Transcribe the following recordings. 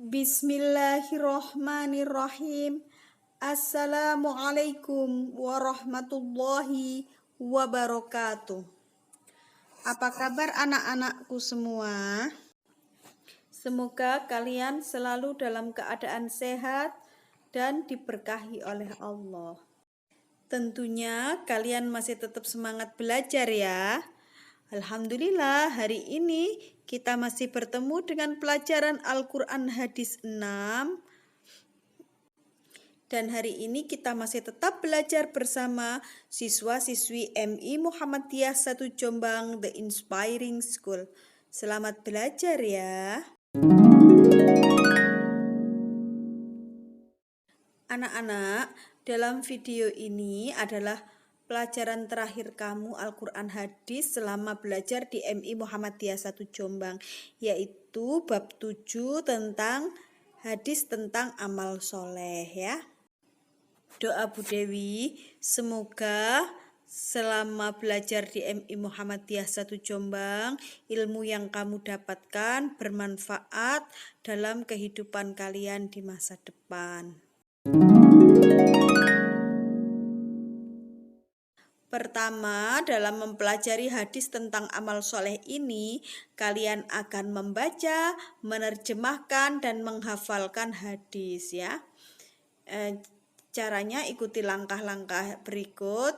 Bismillahirrohmanirrohim. Assalamualaikum warahmatullahi wabarakatuh. Apa kabar anak-anakku semua? Semoga kalian selalu dalam keadaan sehat dan diberkahi oleh Allah. Tentunya kalian masih tetap semangat belajar ya. Alhamdulillah, hari ini kita masih bertemu dengan pelajaran Al-Quran Hadis 6. Dan hari ini kita masih tetap belajar bersama siswa-siswi MI Muhammadiyah 1 Jombang The Inspiring School. Selamat belajar ya. Anak-anak, dalam video ini adalah pelajaran terakhir kamu Al-Quran Hadis selama belajar di MI Muhammadiyah 1 Jombang, yaitu bab 7 tentang hadis tentang amal soleh ya. Doa Bu Dewi, semoga selama belajar di MI Muhammadiyah 1 Jombang, ilmu yang kamu dapatkan bermanfaat dalam kehidupan kalian di masa depan. Pertama, dalam mempelajari hadis tentang amal soleh ini, kalian akan membaca, menerjemahkan, dan menghafalkan hadis ya. Caranya ikuti langkah-langkah berikut.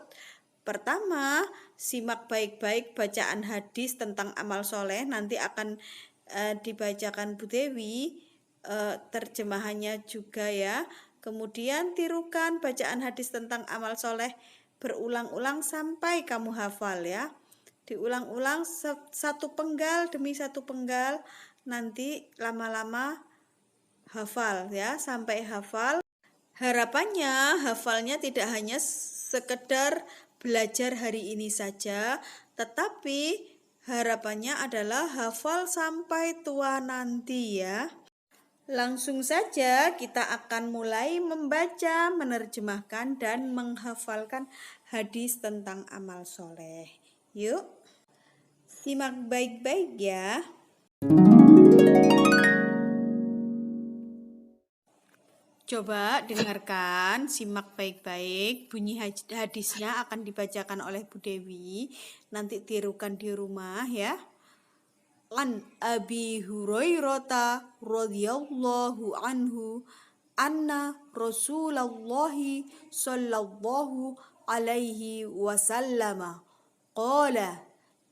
Pertama, simak baik-baik bacaan hadis tentang amal soleh. Nanti akan dibacakan Bu Dewi, terjemahannya juga ya. Kemudian tirukan bacaan hadis tentang amal soleh berulang-ulang sampai kamu hafal ya. Diulang-ulang satu penggal demi satu penggal, nanti lama-lama hafal ya, sampai hafal. Harapannya hafalnya tidak hanya sekedar belajar hari ini saja, tetapi harapannya adalah hafal sampai tua nanti ya. Langsung saja kita akan mulai membaca, menerjemahkan, dan menghafalkan hadis tentang amal soleh. Yuk, simak baik-baik ya. Coba dengarkan, simak baik-baik. Bunyi hadisnya akan dibacakan oleh Bu Dewi. Nanti tirukan di rumah ya. An Abi Hurairah radhiyallahu anhu anna Rasulullah sallallahu alaihi wasallam qala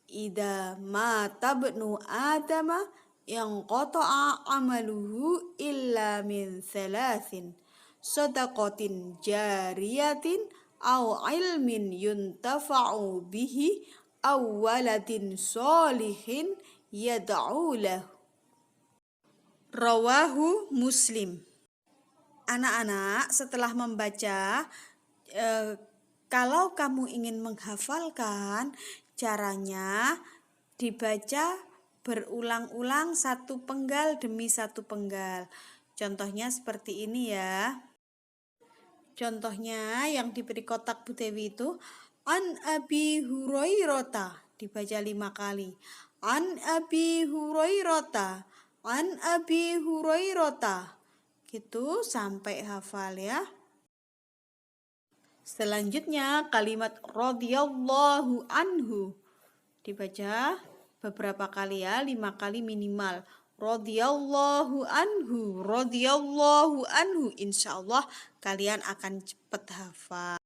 idza mata ibnu adama yang qata'a amaluhu illa min thalathin sadaqatin jariyatin aw ilmin yuntafa'u bihi aw waladin solihin yad'u lahu. Rawahu Muslim. Anak-anak, setelah membaca, kalau kamu ingin menghafalkan, caranya dibaca berulang-ulang satu penggal demi satu penggal. Contohnya seperti ini ya. Contohnya yang diberi kotak Bu Dewi itu An Abi Hurairah, dibaca 5 kali. An Abi Hurairah, An Abi Hurairah, gitu sampai hafal ya. Selanjutnya kalimat radhiyallahu anhu dibaca beberapa kali ya, 5 kali minimal. Radhiyallahu anhu, radhiyallahu anhu. Insyaallah kalian akan cepat hafal.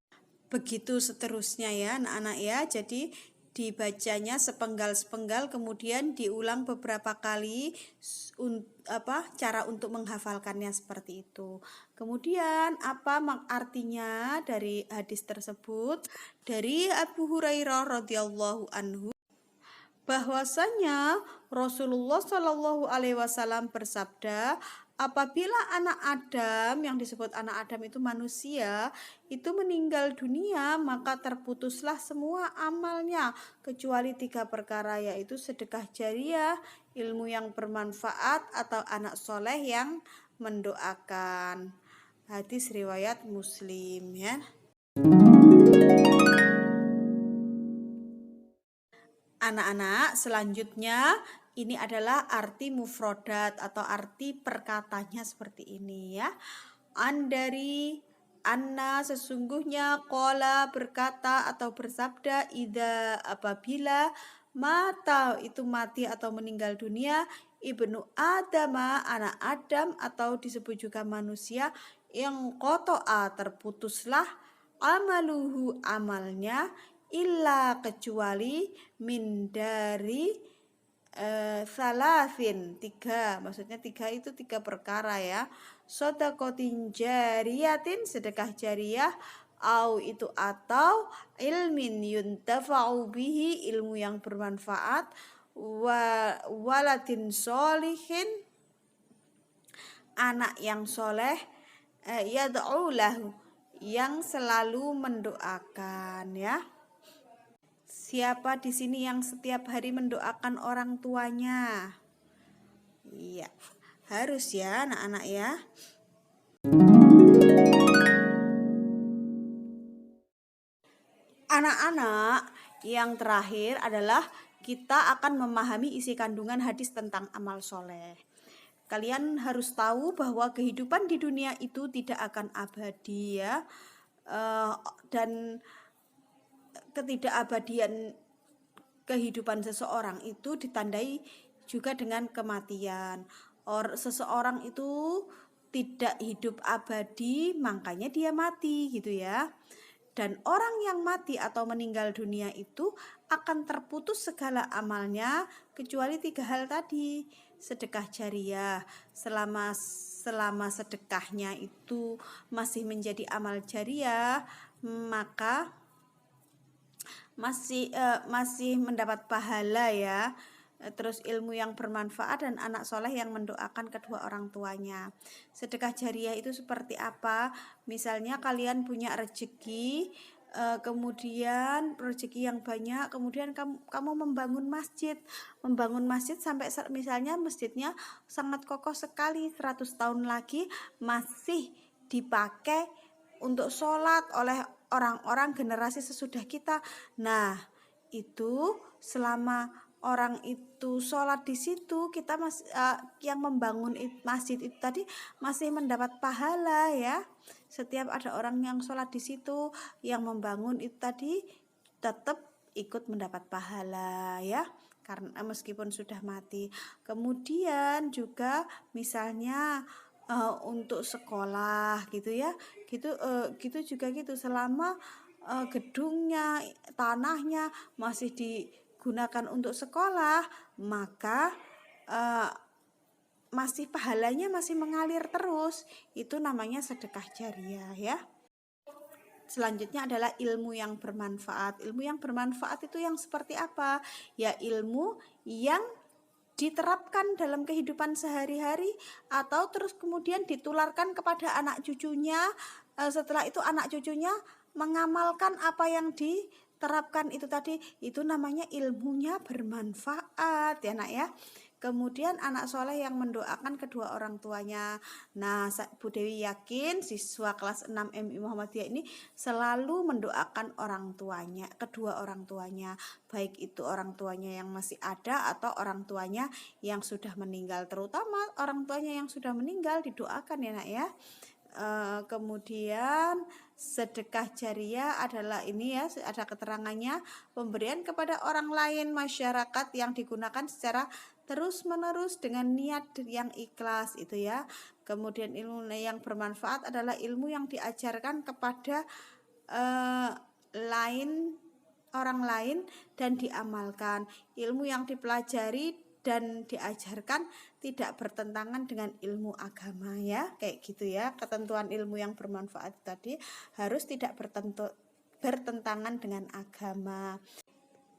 Begitu seterusnya ya anak-anak ya. Jadi dibacanya sepenggal-sepenggal, kemudian diulang beberapa kali. Cara untuk menghafalkannya seperti itu. Kemudian apa artinya dari hadis tersebut? Dari Abu Hurairah radhiyallahu anhu, bahwasanya Rasulullah Shallallahu alaihi wasallam bersabda, apabila anak Adam, yang disebut anak Adam itu manusia, itu meninggal dunia, maka terputuslah semua amalnya kecuali 3 perkara, yaitu sedekah jariah, ilmu yang bermanfaat, atau anak soleh yang mendoakan. Hadis riwayat Muslim ya. anak-anak, selanjutnya ini adalah arti mufrodat atau arti perkatanya seperti ini ya. Dari anna sesungguhnya kola berkata atau bersabda ida apabila mata itu mati atau meninggal dunia ibnu adama anak Adam atau disebut juga manusia yang kotoa terputuslah amaluhu amalnya illa kecuali min dari salasin tiga, maksudnya tiga itu tiga perkara ya. Sodakotin jariyatin sedekah jariah, au itu atau ilmin yuntafa'u bihi ilmu yang bermanfaat, waladin solihin anak yang soleh, yad'u lahu yang selalu mendoakan ya. Siapa di sini yang setiap hari mendoakan orang tuanya? Iya, harus ya anak-anak ya. Anak-anak, yang terakhir adalah kita akan memahami isi kandungan hadis tentang amal soleh. Kalian harus tahu bahwa kehidupan di dunia itu tidak akan abadi ya, dan ketidakabadian kehidupan seseorang itu ditandai juga dengan kematian. Seseorang itu tidak hidup abadi, makanya dia mati gitu ya. Dan orang yang mati atau meninggal dunia itu akan terputus segala amalnya kecuali tiga hal tadi. Sedekah jariah, selama sedekahnya itu masih menjadi amal jariah, maka masih mendapat pahala ya. Terus ilmu yang bermanfaat dan anak soleh yang mendoakan kedua orang tuanya. Sedekah jariah itu seperti apa? Misalnya kalian punya rezeki, kemudian rezeki yang banyak, kemudian kamu membangun masjid sampai misalnya masjidnya sangat kokoh sekali, 100 tahun lagi masih dipakai untuk sholat oleh orang-orang generasi sesudah kita. Nah, itu selama orang itu sholat di situ, kita yang membangun masjid itu tadi masih mendapat pahala ya. Setiap ada orang yang sholat di situ, yang membangun itu tadi tetap ikut mendapat pahala ya, karena meskipun sudah mati. Kemudian juga misalnya untuk sekolah gitu ya, gitu juga gitu, selama gedungnya, tanahnya masih digunakan untuk sekolah, maka masih pahalanya masih mengalir terus. Itu namanya sedekah jariah ya. Selanjutnya adalah ilmu yang bermanfaat. Ilmu yang bermanfaat itu yang seperti apa? Ya ilmu yang diterapkan dalam kehidupan sehari-hari atau terus kemudian ditularkan kepada anak cucunya. Setelah itu anak cucunya mengamalkan apa yang diterapkan itu tadi. Itu namanya ilmunya bermanfaat ya nak ya. Kemudian anak soleh yang mendoakan kedua orang tuanya. Nah, Bu Dewi yakin siswa kelas 6 MI Muhammadiyah ini selalu mendoakan orang tuanya, kedua orang tuanya, baik itu orang tuanya yang masih ada atau orang tuanya yang sudah meninggal. Terutama orang tuanya yang sudah meninggal didoakan ya nak ya. Kemudian sedekah jariah adalah ini ya, ada keterangannya, pemberian kepada orang lain masyarakat yang digunakan secara terus menerus dengan niat yang ikhlas itu ya. Kemudian ilmu yang bermanfaat adalah ilmu yang diajarkan kepada orang lain dan diamalkan. Ilmu yang dipelajari dan diajarkan tidak bertentangan dengan ilmu agama ya, kayak gitu ya. Ketentuan ilmu yang bermanfaat tadi harus tidak bertentangan dengan agama.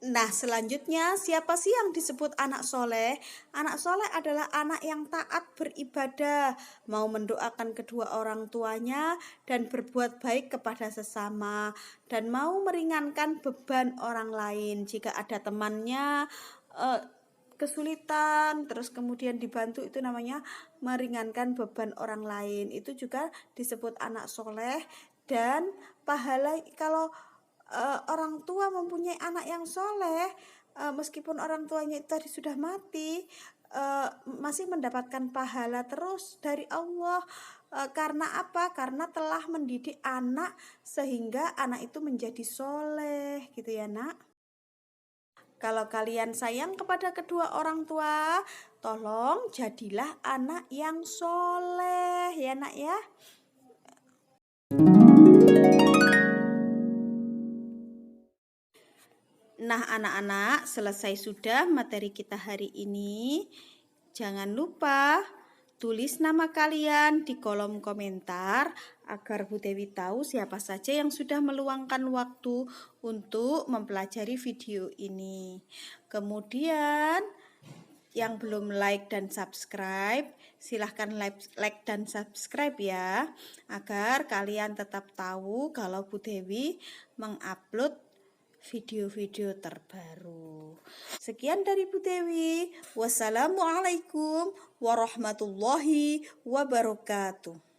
Nah, selanjutnya siapa sih yang disebut anak soleh? Anak soleh adalah anak yang taat beribadah, mau mendoakan kedua orang tuanya dan berbuat baik kepada sesama, dan mau meringankan beban orang lain. Jika ada temannya kesulitan, terus kemudian dibantu, itu namanya meringankan beban orang lain. Itu juga disebut anak soleh. Dan pahala kalau orang tua mempunyai anak yang soleh, meskipun orang tuanya itu tadi sudah mati, masih mendapatkan pahala terus dari Allah. Karena apa? Karena telah mendidik anak sehingga anak itu menjadi soleh gitu ya nak. Kalau kalian sayang kepada kedua orang tua, tolong jadilah anak yang soleh ya nak ya. Nah anak-anak, selesai sudah materi kita hari ini. Jangan lupa tulis nama kalian di kolom komentar agar Bu Dewi tahu siapa saja yang sudah meluangkan waktu untuk mempelajari video ini. Kemudian yang belum like dan subscribe, silahkan like dan subscribe ya, agar kalian tetap tahu kalau Bu Dewi mengupload video-video terbaru. Sekian dari Bu Dewi. Wassalamualaikum warahmatullahi wabarakatuh.